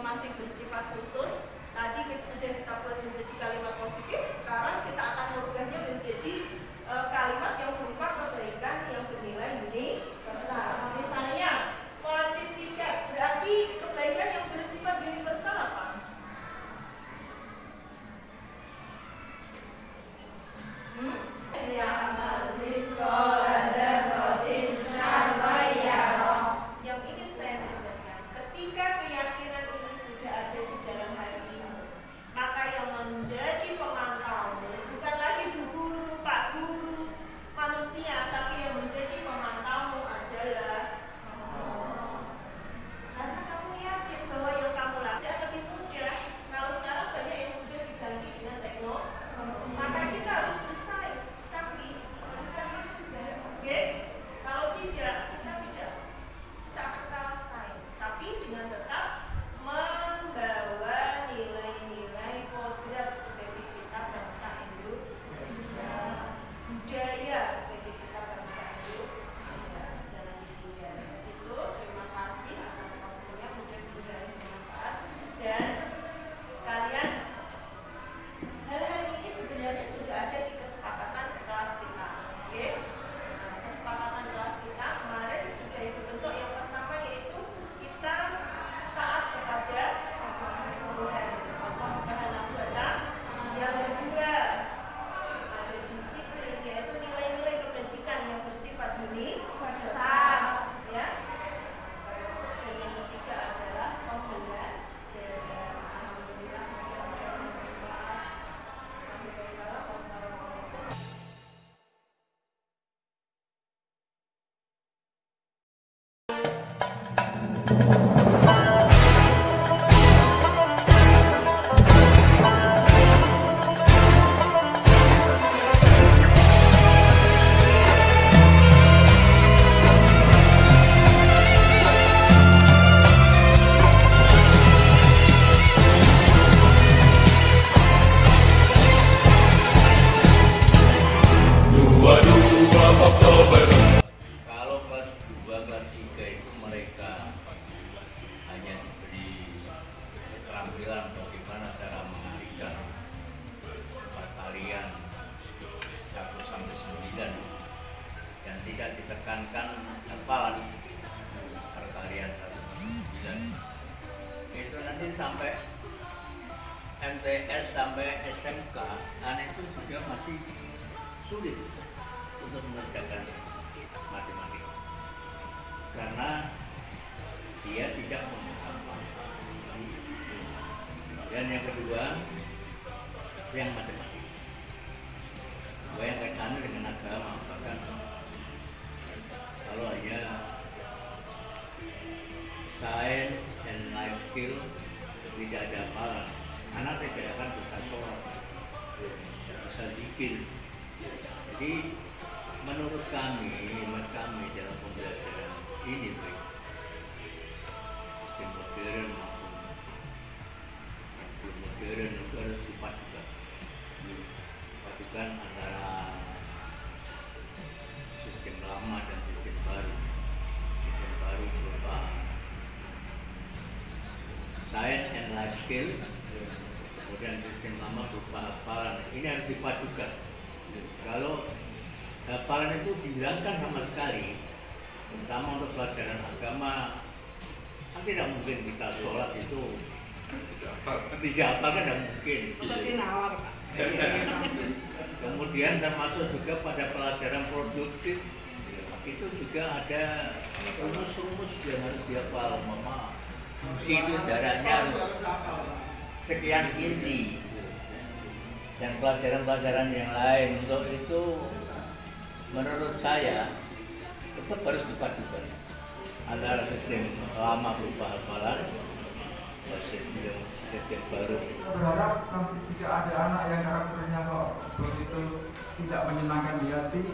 masih bersifat khusus. Tadi sudah kita buat menjadi kalimat positif, sekarang kita akan merubahnya menjadi kalimat yang berupa kebaikan yang bernilai universal. Misalnya, wajib tiket, berarti kebaikan yang bersifat universal apa? Yang ingin saya tegaskan, ketika keyakinan ini sudah ada di dalam hatimu, maka yang menjadi pemantaumu bukan lagi bu guru, pak guru, manusia, tapi yang menjadi pemantaumu adalah karena kamu yakin bahwa yang kamu lakukan lebih mudah. Kalau sekarang banyak yang sudah diganti dengan teknologi, maka kita harus bersaing, canggih sudah, oke? Kalau tidak, kita akan kalah saing, tapi dengan tetap membawa nilai-nilai kodrat sebagai kita bangsa Indonesia, budaya sebagai kita bangsa Indonesia. Jangan ditinggal. Itu terima kasih atas waktunya, mudah-mudahan bermanfaat dan kalian hal-hal ini sebenarnya sudah ada di kesepakatan kelas kita, oke? Nah, kesepakatan kelas kita kemarin sudah dibentuk. Yang pertama yaitu kita taat kepada Tuhan Allah Subhanahu wa Ta'ala. Yang kedua ada disiplin, yaitu nilai-nilai kebajikan yang bersifat universal, ya. Dan yang ketiga adalah pembelajaran. Alhamdulillah. Wassalamualaikum. Kalau kelas 2, kelas 3 itu mereka hanya diberi keterampilan bagaimana cara mengalihkan perkalian 1 sampai 9 dan tidak ditekankan hafalan perkalian 1 sampai 9. Itu nanti sampai MTS sampai SMK, itu juga masih sulit untuk mengerjakan matematika karena dia tidak menghafal. Dan yang kedua, yang matematika. Yang kaitannya dengan agama, bahkan kalau hanya science and life skill tidak ada hafalan, anak tidak akan bisa sholat, tidak bisa zikir. Jadi menurut kami dalam pembelajaran ini baik sistem modern maupun belum modern itu harus dipadukan antara sistem lama dan sistem baru. Sistem baru berupa science and life skill, kemudian sistem lama berupa hafalan. Ini harus dipadukan. Kalau hafalan itu dihilangkan sama sekali, terutama untuk pelajaran agama, kan tidak mungkin kita sholat itu tidak hafal, kan tidak mungkin. Kemudian termasuk juga pada pelajaran produktif itu juga ada rumus-rumus yang harus dihafal. Mama, fungsi itu jaraknya harus sekian inci. Dan pelajaran-pelajaran yang lain untuk itu menurut saya tetap harus dipadukan antara sistem lama berupa hafalan dan sistem baru. Saya berharap nanti jika ada anak yang karakternya kok begitu tidak menyenangkan di hati,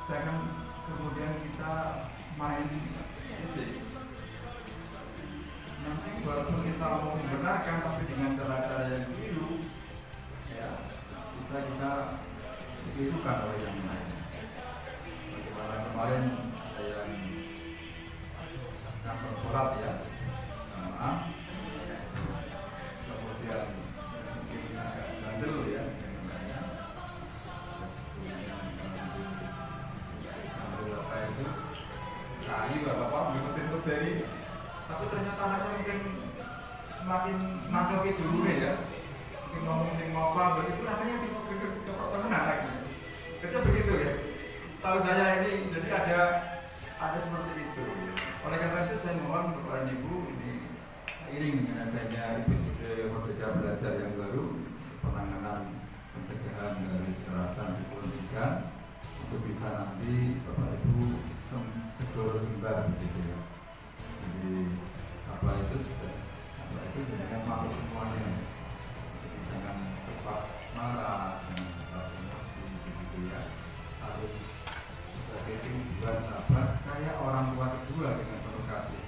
jangan kemudian kita main fisik. Nanti walaupun kita mau membenarkan tapi dengan cara-cara yang keliru, ya bisa kita dikelirukan oleh yang lain. Bagaimana kemarin ada yang kantor sholat ya, maaf, tapi ternyata anaknya mungkin semakin nangkep dulu ya, mungkin ngomong sing ngova begitu namanya di temen anaknya. Itu begitu ya. Setahu saya ini jadi ada seperti itu. Oleh karena itu saya mohon kepada Ibu ini seiring dengan adanya episode Merdeka Belajar yang baru, penanganan pencegahan dari kekerasan di pendidikan, untuk bisa nanti Bapak Ibu segera jembar begitu ya. Jadi itu sudah itu jangan masuk semuanya. Jadi jangan cepat marah, jangan cepat emosi begitu ya. Harus sebagai hiburan sahabat kayak orang tua kedua dengan penuh kasih.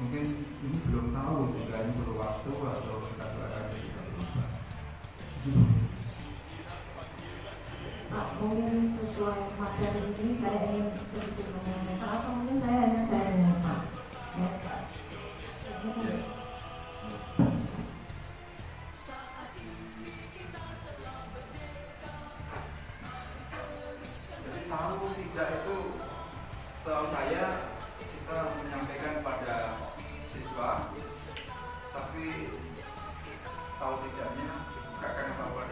Mungkin ini belum tahu sehingga ini perlu waktu atau kita doakan bisa berubah. Pak, mungkin sesuai materi ini saya ingin sedikit menyampaikan atau mungkin saya hanya sharing Pak. Saya Pak. Jadi tahu tidak itu setahu saya kita menyampaikan pada siswa, tapi tahu tidaknya bukakan bahwa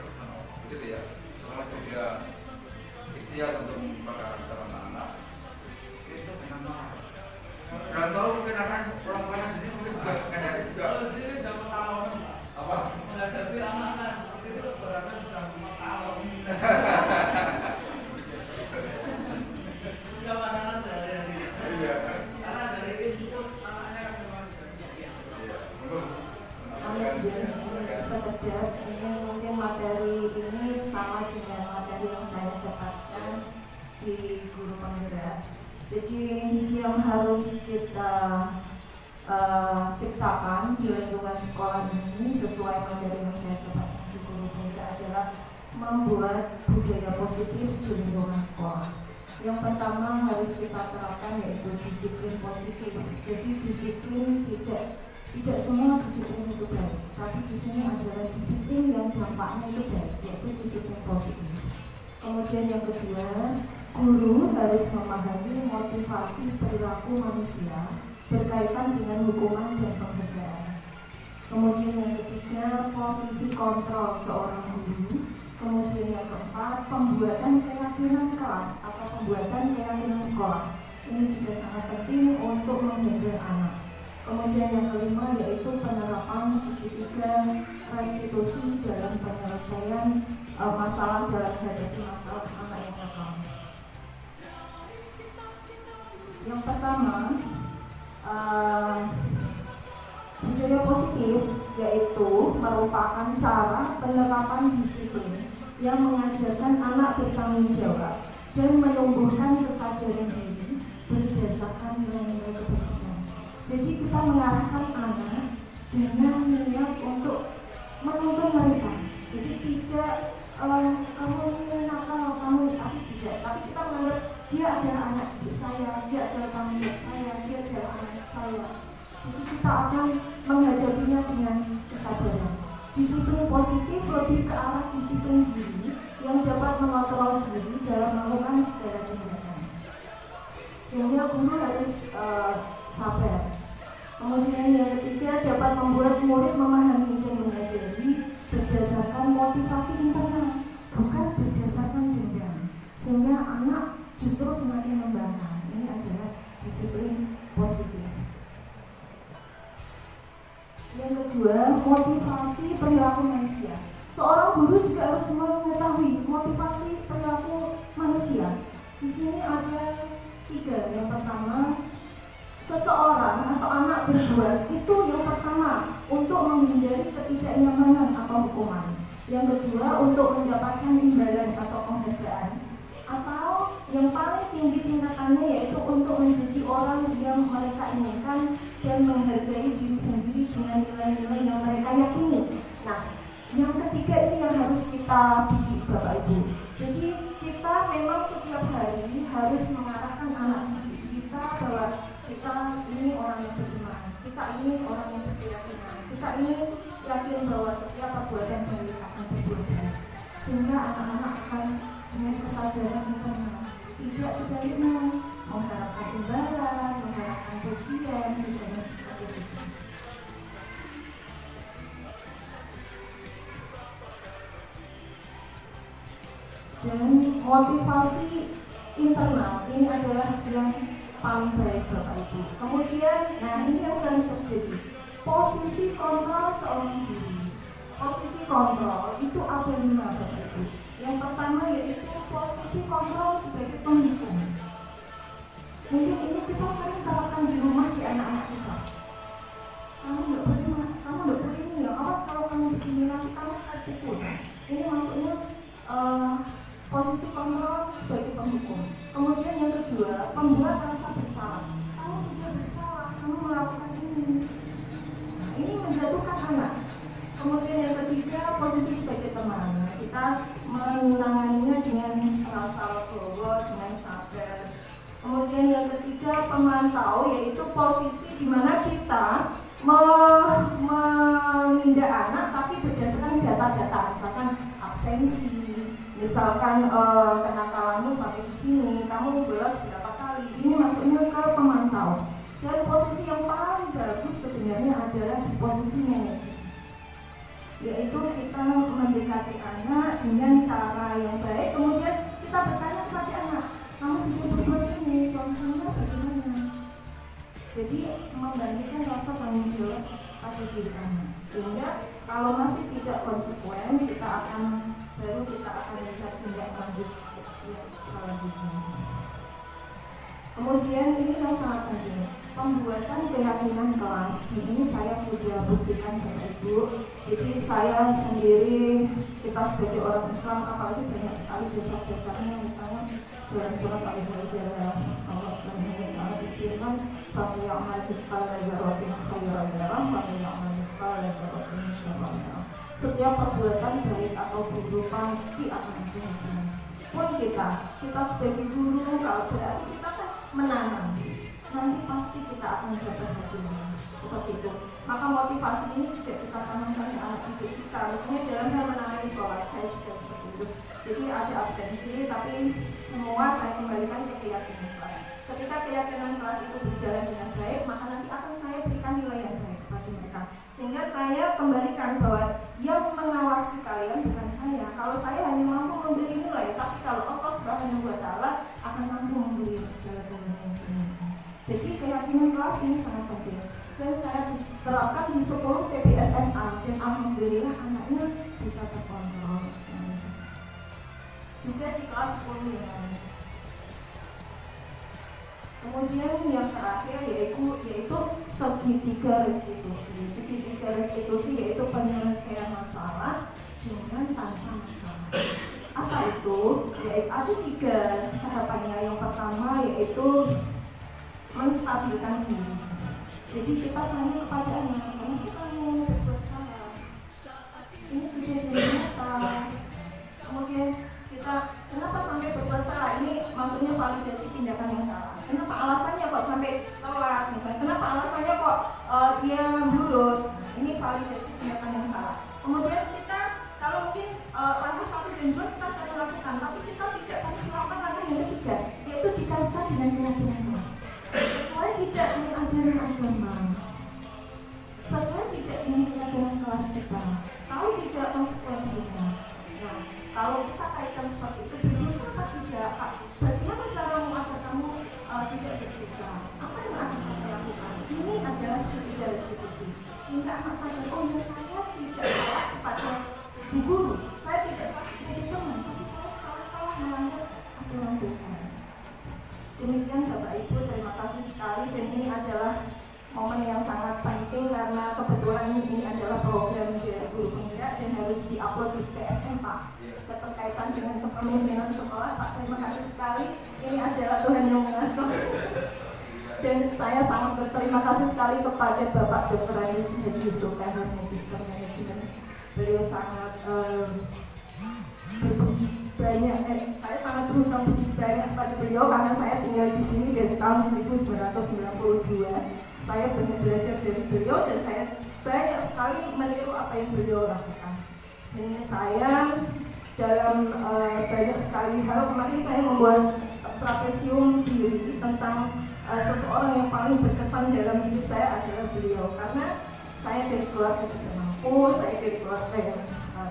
begitu ya. Soalnya juga ikhtiar untuk membakar anak-anak itu dengan marah. Dan tahu mungkin akan orang tuanya sendiri mungkin juga kadang juga apa? Menghadapi anak-anak seperti itu berarti sudah 5 tahun. Sudah anak-anak dari karena dari input anaknya memang sekedar ini mungkin materi ini sama dengan materi yang saya dapatkan di guru penggerak. Jadi yang harus kita ciptakan di lingkungan sekolah ini sesuai materi yang saya dapatkan di guru penggerak adalah membuat budaya positif di lingkungan sekolah. Yang pertama harus kita terapkan yaitu disiplin positif. Jadi disiplin tidak semua disiplin itu baik, tapi di sini adalah disiplin yang dampaknya itu baik, yaitu disiplin positif. Kemudian yang kedua, guru harus memahami motivasi perilaku manusia berkaitan dengan hukuman dan penghargaan. Kemudian yang ketiga, posisi kontrol seorang guru. Kemudian yang keempat, pembuatan keyakinan kelas atau pembuatan keyakinan sekolah. Ini juga sangat penting untuk menghandle anak. Kemudian yang kelima yaitu penerapan segitiga restitusi dalam penyelesaian masalah dalam menghadapi masalah anak yang nakal. Yang pertama, budaya positif yaitu merupakan cara penerapan disiplin yang mengajarkan anak bertanggung jawab dan menumbuhkan kesadaran diri berdasarkan nilai-nilai kebajikan. Jadi kita mengarahkan anak dengan niat untuk menuntun mereka. Jadi tidak kamu ini nakal, kamu tapi tidak. Tapi kita menganggap dia adalah anak didik saya, dia adalah tanggung jawab saya, dia adalah anak saya. Jadi kita akan menghadapinya dengan kesabaran. Disiplin positif lebih ke arah disiplin diri yang dapat mengontrol diri dalam melakukan segala tindakan. Sehingga guru harus sabar. Kemudian yang ketiga dapat membuat murid memahami dan menyadari berdasarkan motivasi internal, bukan berdasarkan dendam. Sehingga anak justru semakin membangkang. Ini adalah disiplin positif. Yang kedua, motivasi perilaku manusia. Seorang guru juga harus mengetahui motivasi perilaku manusia. Di sini ada 3. Yang pertama, seseorang atau anak berbuat itu yang pertama untuk menghindari ketidaknyamanan atau hukuman. Yang kedua untuk mendapatkan imbalan atau penghargaan. Atau yang paling tinggi tingkatannya yaitu untuk menjadi orang yang mereka inginkan dan menghargai diri sendiri dengan nilai-nilai yang mereka yakini. Nah, yang ketiga ini yang harus kita bidik Bapak Ibu. Jadi kita memang setiap hari harus mengarahkan anak didik kita bahwa kita ini orang yang beriman, kita ini orang yang berkeyakinan, kita ini yakin bahwa setiap perbuatan baik akan berbuah baik. Sehingga anak-anak akan dengan kesadaran internal, tidak sebaliknya mengharapkan imbalan, mengharapkan pujian, dan sebagainya. Dan motivasi internal ini adalah yang paling baik Bapak Ibu. Kemudian, nah ini yang sering terjadi, posisi kontrol seorang guru. Posisi kontrol itu ada 5 Bapak Ibu. Yang pertama yaitu posisi kontrol sebagai pendukung. Mungkin ini kita sering terapkan di rumah di anak-anak kita. Kamu nggak boleh ini ya, awas kalau kamu begini nanti kamu saya pukul. Ini maksudnya posisi kontrol sebagai pendukung. Kemudian yang kedua, membuat rasa bersalah. Kamu sudah bersalah, kamu melakukan ini. Nah, ini menjatuhkan anak. Kemudian yang ketiga, posisi sebagai teman. Kita menanganinya dengan rasa legowo, dengan sabar. Kemudian yang ketiga, pemantau, yaitu posisi di mana kita menindak anak tapi berdasarkan data-data, misalkan absensi, misalkan kenakalanmu sampai di sini, kamu bolos berapa kali. Ini maksudnya ke pemantau. Dan posisi yang paling bagus sebenarnya adalah di posisi manajer, yaitu kita mendekati anak dengan cara yang baik. Kemudian kita bertanya kepada anak, kamu sudah berbuat ini, solusinya bagaimana? Jadi membagikan rasa tanggung jawab pada diri anak, sehingga kalau masih tidak konsekuen, baru kita akan lihat tindak lanjut yang selanjutnya. Kemudian ini yang sangat penting, pembuatan keyakinan kelas. Ini saya sudah buktikan Bapak Ibu. Jadi saya sendiri, kita sebagai orang Islam, apalagi banyak sekali dasar-dasarnya, misalnya dalam surat Al-Zalzalah, Allah Subhanahu wa taala berfirman, "Faqiyamal mithqala dzarratin khairan yarah, wa faqiyamal mithqala dzarratin syarran yarah." Setiap perbuatan baik atau buruk pasti akan ada hasilnya. Pun kita sebagai guru, kalau berarti kita kan menanam, nanti pasti kita akan dapat hasilnya. Seperti itu. Maka motivasi ini juga kita tanamkan ke anak didik kita. Misalnya dalam hal menangani sholat, saya juga seperti itu. Jadi ada absensi, tapi semua saya kembalikan ke keyakinan kelas. Ketika keyakinan kelas itu berjalan dengan baik, maka nanti akan saya berikan nilai yang baik kepada mereka. Sehingga saya kembalikan bahwa yang mengawasi kalian bukan saya. Kalau saya hanya mampu memberi nilai, tapi kalau Allah Subhanahu wa taala akan mampu memberi segala nilai yang dimiliki. Jadi keyakinan kelas ini sangat penting. Dan saya terapkan di 10 TP SMA, dan alhamdulillah anaknya bisa terkontrol. Juga di kelas 10 yang lain. Kemudian yang terakhir yaitu segitiga restitusi. Segitiga restitusi yaitu penyelesaian masalah dengan tanpa masalah. Apa itu? Yaitu ada 3 tahapannya. Yang pertama yaitu menstabilkan diri. Jadi kita tanya kepada anak, kenapa kamu berbuat salah? Ini sudah jadi apa? Kemudian kita, kenapa sampai berbuat salah? Ini maksudnya validasi tindakan yang salah. Kenapa alasannya kok sampai telat? Misalnya, kenapa alasannya kok dia blurut? Ini validasi tindakan yang salah. Kemudian kita, kalau mungkin langkah 1 dan 2 kita selalu lakukan, tapi kita tidak pernah melakukan langkah yang ketiga, yaitu dikaitkan dengan keyakinan kelas. Sesuai tidak dengan ajaran agama, sesuai tidak dengan keyakinan kelas kita, tahu tidak konsekuensinya. Nah, kalau kita kaitkan seperti itu, berdosa apa tidak? Bagaimana caramu agar kamu tidak berdosa? Apa yang akan kamu lakukan? Ini adalah segitiga restitusi. Sehingga anak sadar, oh ya, saya tidak salah kepada bu guru, saya tidak salah kepada teman, tapi saya salah melanggar aturan Tuhan. Demikian Bapak Ibu, terima kasih sekali. Dan ini adalah momen yang sangat penting karena kebetulan ini adalah program dari guru penggerak dan harus diupload di PMM Pak. Keterkaitan dengan kepemimpinan sekolah Pak, terima kasih sekali. Ini adalah Tuhan yang mengatur. Dan saya sangat berterima kasih sekali kepada Bapak Dr. Anies Haji Sultan, Magister Manajemen. Beliau sangat berbudi banyak, saya sangat berhutang budi banyak pada beliau karena saya tinggal di sini dari tahun 1992. Saya banyak belajar dari beliau dan saya banyak sekali meniru apa yang beliau lakukan. Jadi saya dalam banyak sekali hal, kemarin saya membuat trapesium diri tentang seseorang yang paling berkesan dalam hidup saya adalah beliau, karena saya dari keluarga tidak mampu, saya dari keluarga yang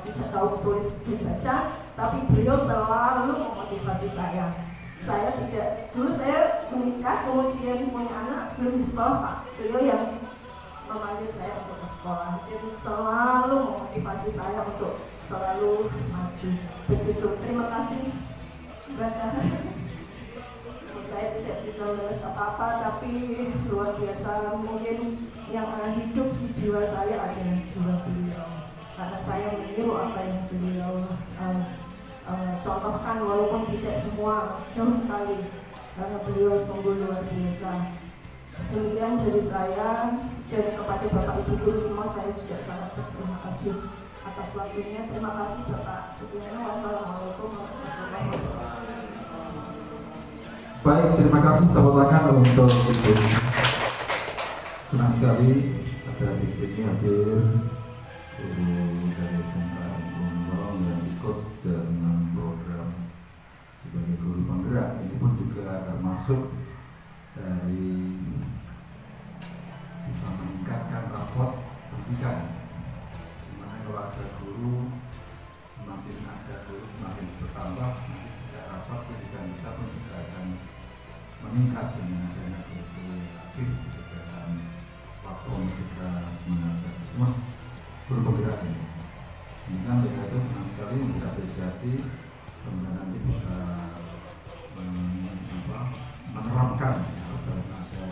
tidak tahu tulis dan baca, tapi beliau selalu memotivasi saya. Saya tidak, dulu saya menikah kemudian punya anak belum di sekolah Pak, beliau yang memanggil saya untuk ke sekolah dan selalu memotivasi saya untuk selalu maju. Begitu, terima kasih Mbak. Saya tidak bisa menulis apa-apa, tapi luar biasa, mungkin yang hidup di jiwa saya adalah jiwa beliau, karena saya meniru apa yang beliau contohkan, walaupun tidak semua, jauh sekali, karena beliau sungguh luar biasa. Demikian dari saya, dan kepada Bapak Ibu Guru semua saya juga sangat berterima kasih atas waktunya. Terima kasih Bapak Sugiono. Wassalamualaikum warahmatullahi wabarakatuh. Baik, terima kasih tepuk tangan untuk Ibu. Senang sekali ada di sini hadir guru dari SMA Gunung yang ikut dalam program sebagai guru penggerak. Ini pun juga termasuk dari bisa meningkatkan rapot pendidikan. Dimana kalau ada guru, semakin ada guru semakin bertambah, nanti juga rapot pendidikan kita pun juga akan meningkat dengan adanya guru aktif dalam platform kita mengajar. Cuma guru penggerak ini kan dengan itu senang sekali mengapresiasi, kemudian nanti bisa menerapkan apa yang ada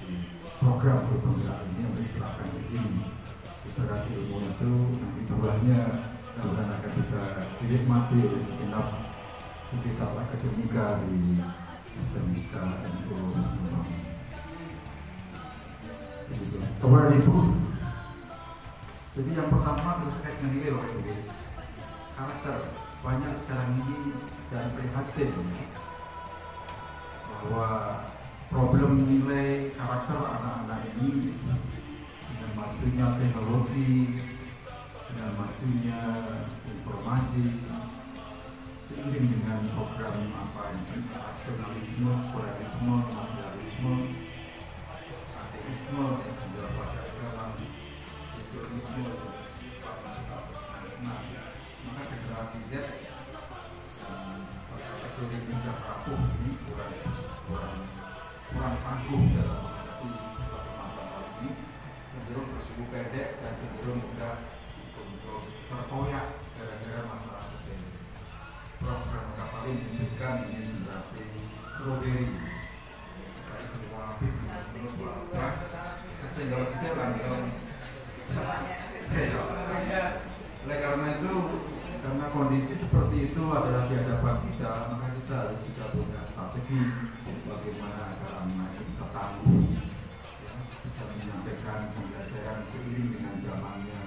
di program guru penggerak ini untuk diterapkan di sini. Ibarat ilmu itu nanti buahnya mudah-mudahan akan bisa dinikmati oleh segenap sivitas akademika di SMK NU. Kepada Ibu, jadi yang pertama kita terkait dengan nilai Bapak Ibu, karakter banyak sekarang ini dan prihatin ya, bahwa problem nilai karakter anak-anak ini dengan majunya teknologi, dengan majunya informasi, seiring dengan program apa ini, rasionalisme, sekularisme, materialisme, ateisme, menjual pada agama, hedonisme, senang-senang, maka generasi Z yang terkategori mudah rapuh ini kurang tangguh dalam menghadapi berbagai macam hal ini, cenderung bersuku pendek dan cenderung mudah untuk terkoyak gara-gara masalah sepele. Prof. Ramaka Salim menyebutkan ini generasi strawberry. Kita semua habib, semua kesenggol sedikit langsung. Oleh karena itu, karena kondisi seperti itu adalah di hadapan kita, maka kita harus juga punya strategi bagaimana agar anak itu bisa tangguh, ya, bisa menyampaikan pembelajaran seiring dengan zamannya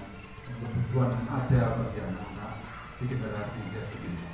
untuk kebutuhan yang ada bagi anak-anak di generasi Z ini.